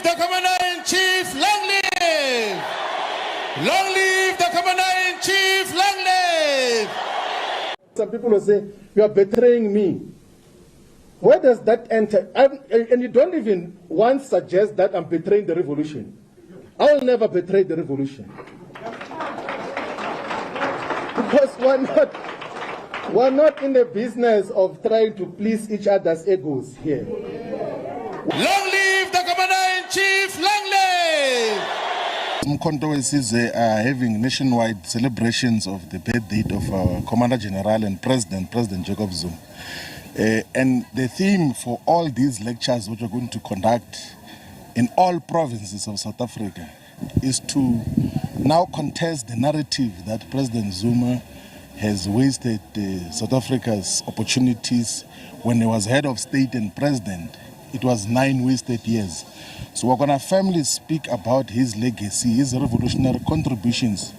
the Commander-in-Chief! Long live! Long live the Commander-in-Chief! Long live! Some people will say, you are betraying me. Where does that enter? And you don't even once suggest that I'm betraying the revolution. I will never betray the revolution. Because we're not in the business of trying to please each other's egos here. Long live the Commander-in-Chief! Long live! Mkhonto are having nationwide celebrations of the birth date of our Commander General and President Jacob Zuma. And the theme for all these lectures which we're going to conduct in all provinces of South Africa is to now contest the narrative that President Zuma has wasted South Africa's opportunities when he was head of state and president. It was 9 wasted years. So we're going to firmly speak about his legacy, his revolutionary contributions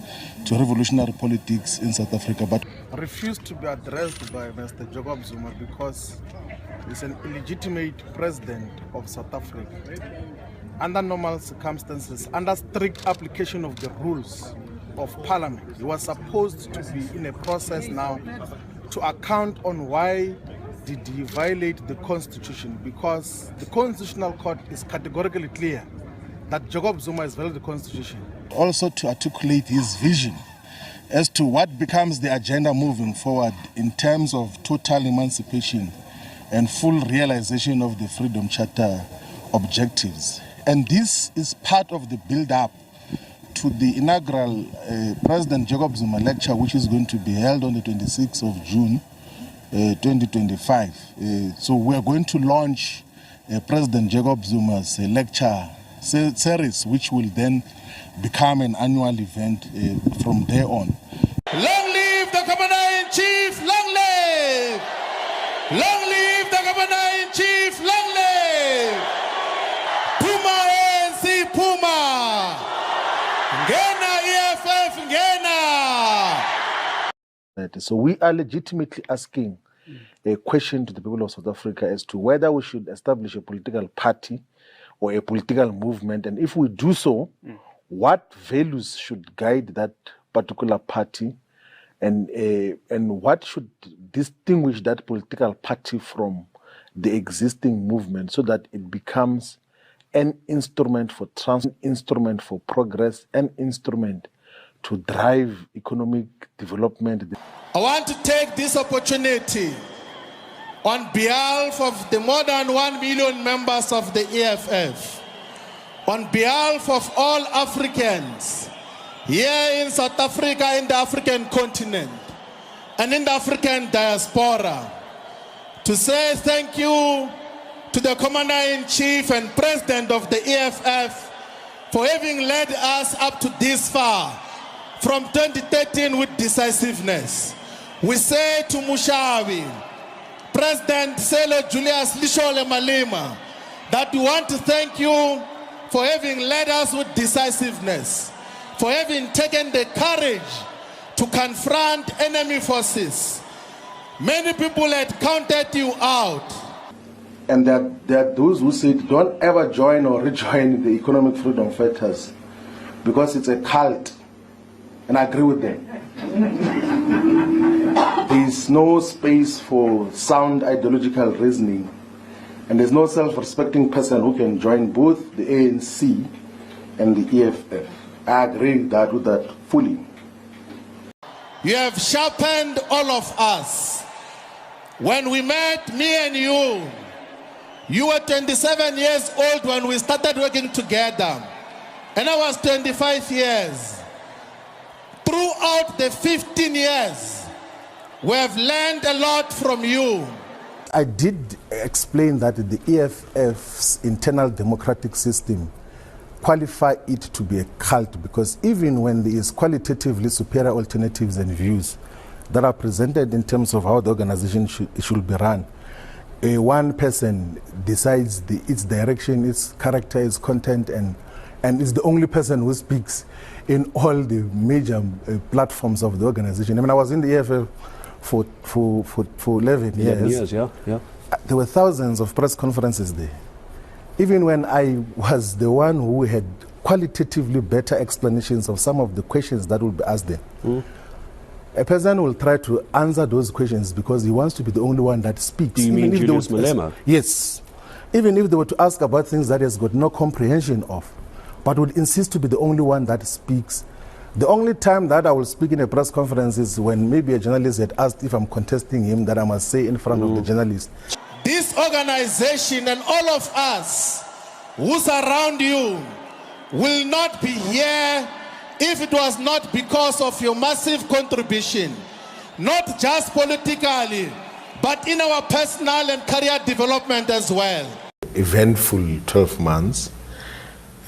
to revolutionary politics in South Africa, but refused to be addressed by Mr. Jacob Zuma because he's an illegitimate president of South Africa. Under normal circumstances, under strict application of the rules of Parliament, he was supposed to be in a process now to account on why did he violate the Constitution, because the Constitutional Court is categorically clear that Jacob Zuma has violated the Constitution. Also to articulate his vision as to what becomes the agenda moving forward in terms of total emancipation and full realization of the Freedom Charter objectives. And this is part of the build-up to the inaugural President Jacob Zuma lecture, which is going to be held on the 26th of June 2025. So we are going to launch President Jacob Zuma's lecture series, which will then become an annual event from there on. Long live the Commander-in-Chief! Long live! Long live the Commander-in-Chief! Long live! Puma ANC Puma! Ngena EFF Ngena! So we are legitimately asking a question to the people of South Africa as to whether we should establish a political party or a political movement, and if we do so, what values should guide that particular party, and what should distinguish that political party from the existing movement, so that it becomes an instrument for instrument for progress, an instrument to drive economic development. I want to take this opportunity on behalf of the more than 1 million members of the EFF, on behalf of all Africans here in South Africa, in the African continent, and in the African diaspora, to say thank you to the Commander-in-Chief and President of the EFF for having led us up to this far from 2013 with decisiveness. We say to Mushawi, President Selo Julius Lishole Malema, that we want to thank you for having led us with decisiveness, for having taken the courage to confront enemy forces. Many people had counted you out. And there are those who said, don't ever join or rejoin the economic freedom fighters because it's a cult. And I agree with them. There is no space for sound ideological reasoning, and there's no self-respecting person who can join both the ANC and the EFF. I agree with that fully. You have sharpened all of us. When we met, me and you were 27 years old when we started working together, and I was 25 years. Throughout the 15 years, we have learned a lot from you. I did explain that the EFF's internal democratic system qualify it to be a cult, because even when there is qualitatively superior alternatives and views that are presented in terms of how the organization should be run, one person decides its direction, its character, its content, and is the only person who speaks in all the major platforms of the organization. I mean, I was in the EFF for 11 years. Yeah. There were thousands of press conferences there. even when I was the one who had qualitatively better explanations of some of the questions that will be asked them. A person will try to answer those questions because he wants to be the only one that speaks. Do you mean Julius Malema? Yes. Even if they were to ask about things that he has got no comprehension of, but would insist to be the only one that speaks. The only time that I will speak in a press conference is when maybe a journalist had asked if I'm contesting him, that I must say in front of the journalist. This organization and all of us who surround you will not be here if it was not because of your massive contribution, not just politically, but in our personal and career development as well. Eventful 12 months,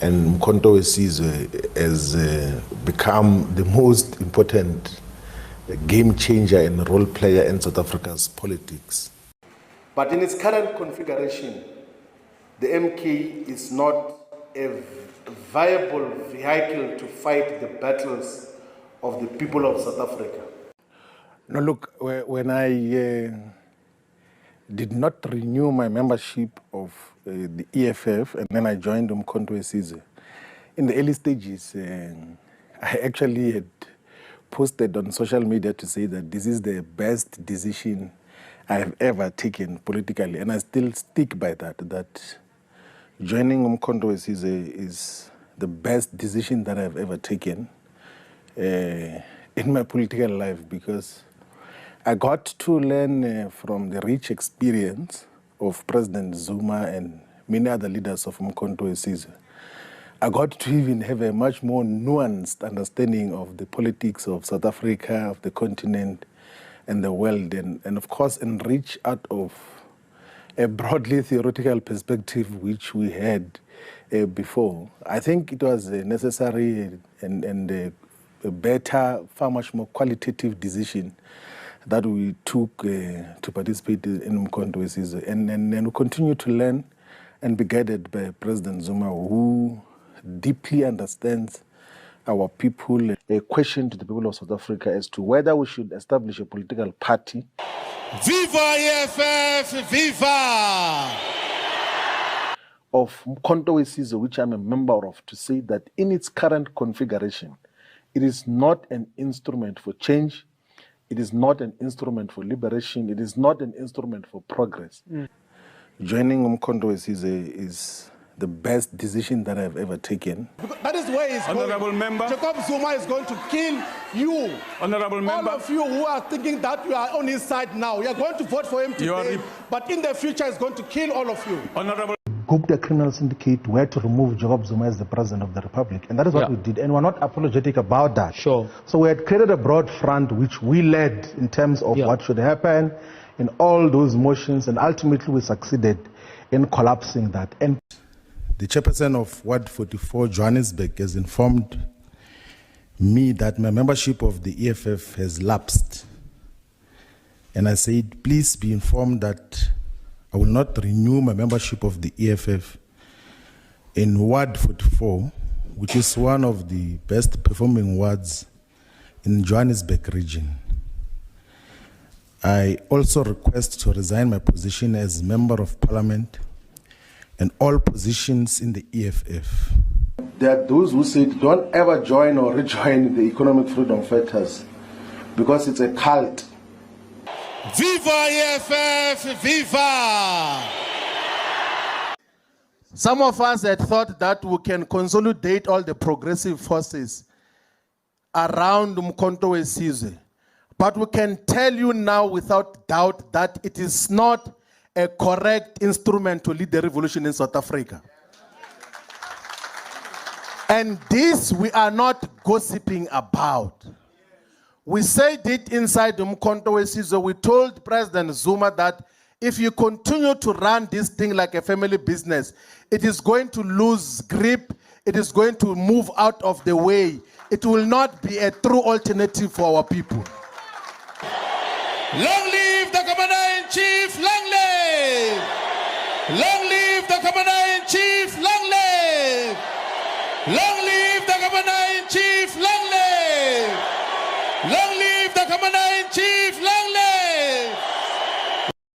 and Mkhonto we Sizwe has become the most important game changer and role player in South Africa's politics. But in its current configuration, the MK is not a viable vehicle to fight the battles of the people of South Africa. Now look, when I did not renew my membership of the EFF and then I joined Mkhonto we Sizwe, in the early stages, I actually had posted on social media to say that this is the best decision I have ever taken politically, and I still stick by that joining Mkhonto we Sizwe is the best decision that I've ever taken in my political life, because I got to learn from the rich experience of President Zuma and many other leaders of Mkhonto we Sizwe. I got to even have a much more nuanced understanding of the politics of South Africa, of the continent, and the world, and of course enrich out of a broadly theoretical perspective which we had before. I think it was a necessary and a better, far much more qualitative decision that we took to participate in Mkhonto we Sizwe, and we continue to learn and be guided by President Zuma, who deeply understands our people. A question to the people of South Africa as to whether we should establish a political party. Viva EFF! Viva! Of Mkhonto we Sizwe, which I'm a member of, to say that in its current configuration, it is not an instrument for change, it is not an instrument for liberation, it is not an instrument for progress. Joining Mkhonto we Sizwe is the best decision that I've ever taken. That is where he's Honorable going. member. Jacob Zuma is going to kill you. Honorable member. All of you who are thinking that you are on his side now, you are going to vote for him today, but in the future he's going to kill all of you. Honorable. Gupta Criminal Syndicate were to remove Jacob Zuma as the president of the Republic. And that is what we did. And we're not apologetic about that. Sure. So we had created a broad front which we led in terms of what should happen in all those motions. And ultimately we succeeded in collapsing that. And The chairperson of Ward 44, Johannesburg, has informed me that my membership of the EFF has lapsed. And I said, please be informed that I will not renew my membership of the EFF in Ward 44, which is one of the best performing wards in Johannesburg region. I also request to resign my position as Member of Parliament and all positions in the EFF. there are those who said don't ever join or rejoin the Economic Freedom Fighters because it's a cult. Viva EFF! Viva! Some of us had thought that we can consolidate all the progressive forces around Mkhonto we Sizwe. But we can tell you now without doubt that it is not a correct instrument to lead the revolution in South Africa. And this we are not gossiping about. We said it inside the Mkhonto we Sizwe. We told President Zuma that if you continue to run this thing like a family business, it is going to lose grip, it is going to move out of the way. It will not be a true alternative for our people. Long live the Commander-in-Chief! Long live! Long live the Commander-in-Chief!